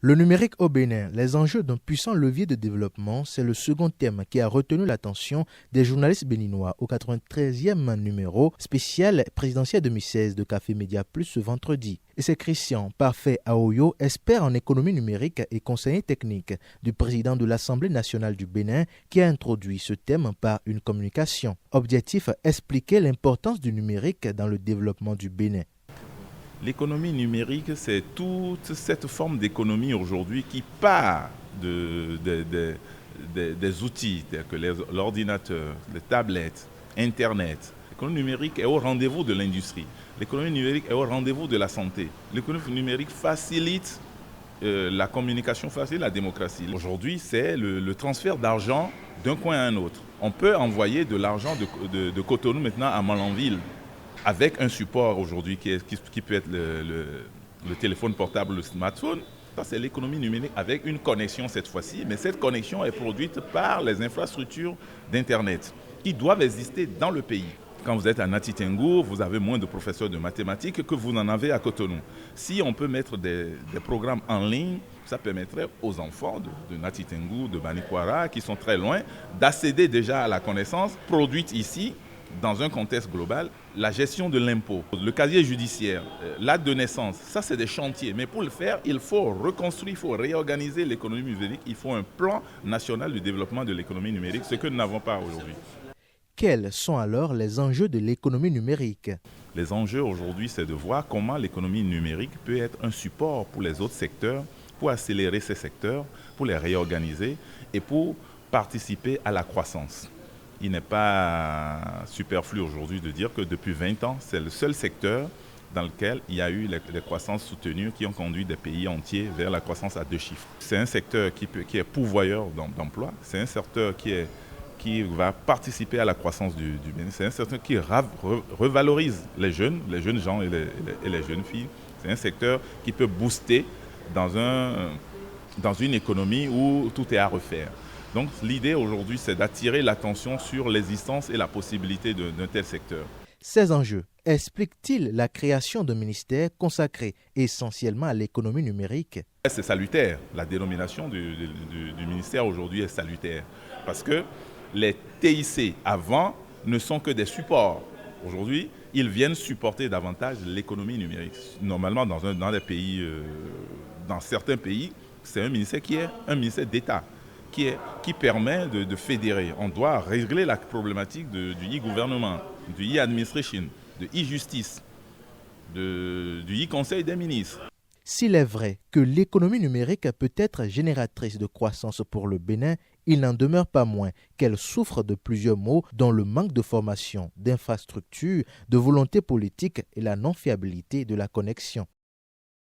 Le numérique au Bénin, les enjeux d'un puissant levier de développement, c'est le second thème qui a retenu l'attention des journalistes béninois au 93e numéro spécial présidentiel 2016 de Café Média Plus ce vendredi. Et c'est Christian Parfait Aoyo, expert en économie numérique et conseiller technique du président de l'Assemblée nationale du Bénin, qui a introduit ce thème par une communication. Objectif, expliquer l'importance du numérique dans le développement du Bénin. L'économie numérique, c'est toute cette forme d'économie aujourd'hui qui part des outils tels que l'ordinateur, les tablettes, Internet. L'économie numérique est au rendez-vous de l'industrie. L'économie numérique est au rendez-vous de la santé. L'économie numérique facilite la communication, facilite la démocratie. Aujourd'hui, c'est le transfert d'argent d'un coin à un autre. On peut envoyer de l'argent de Cotonou maintenant à Malanville, avec un support aujourd'hui qui peut être le téléphone portable, le smartphone. Ça, c'est l'économie numérique avec une connexion cette fois-ci, mais cette connexion est produite par les infrastructures d'Internet qui doivent exister dans le pays. Quand vous êtes à Nati Tengour, vous avez moins de professeurs de mathématiques que vous n'en avez à Cotonou. Si on peut mettre des programmes en ligne, ça permettrait aux enfants de Nati Tengour, de Banikwara, qui sont très loin, d'accéder déjà à la connaissance produite ici, dans un contexte global. La gestion de l'impôt, le casier judiciaire, l'acte de naissance, ça c'est des chantiers. Mais pour le faire, il faut reconstruire, il faut réorganiser l'économie numérique. Il faut un plan national de développement de l'économie numérique, ce que nous n'avons pas aujourd'hui. Quels sont alors les enjeux de l'économie numérique? Les enjeux aujourd'hui, c'est de voir comment l'économie numérique peut être un support pour les autres secteurs, pour accélérer ces secteurs, pour les réorganiser et pour participer à la croissance. Il n'est pas superflu aujourd'hui de dire que depuis 20 ans, c'est le seul secteur dans lequel il y a eu les croissances soutenues qui ont conduit des pays entiers vers la croissance à 2 chiffres. C'est un secteur qui est pourvoyeur d'emplois, c'est un secteur qui va participer à la croissance du Bénin, c'est un secteur qui revalorise les jeunes gens et les jeunes filles. C'est un secteur qui peut booster dans une économie où tout est à refaire. Donc l'idée aujourd'hui, c'est d'attirer l'attention sur l'existence et la possibilité d'un tel secteur. Ces enjeux expliquent-ils la création d'un ministère consacré essentiellement à l'économie numérique? C'est salutaire. La dénomination du ministère aujourd'hui est salutaire. Parce que les TIC avant ne sont que des supports. Aujourd'hui, ils viennent supporter davantage l'économie numérique. Normalement, dans certains pays, c'est un ministère qui est un ministère d'État, qui permet de fédérer. On doit régler la problématique du e-gouvernement, du e-administration, de e-justice, du e-conseil des ministres. S'il est vrai que l'économie numérique peut être génératrice de croissance pour le Bénin, il n'en demeure pas moins qu'elle souffre de plusieurs maux, dont le manque de formation, d'infrastructures, de volonté politique et la non-fiabilité de la connexion.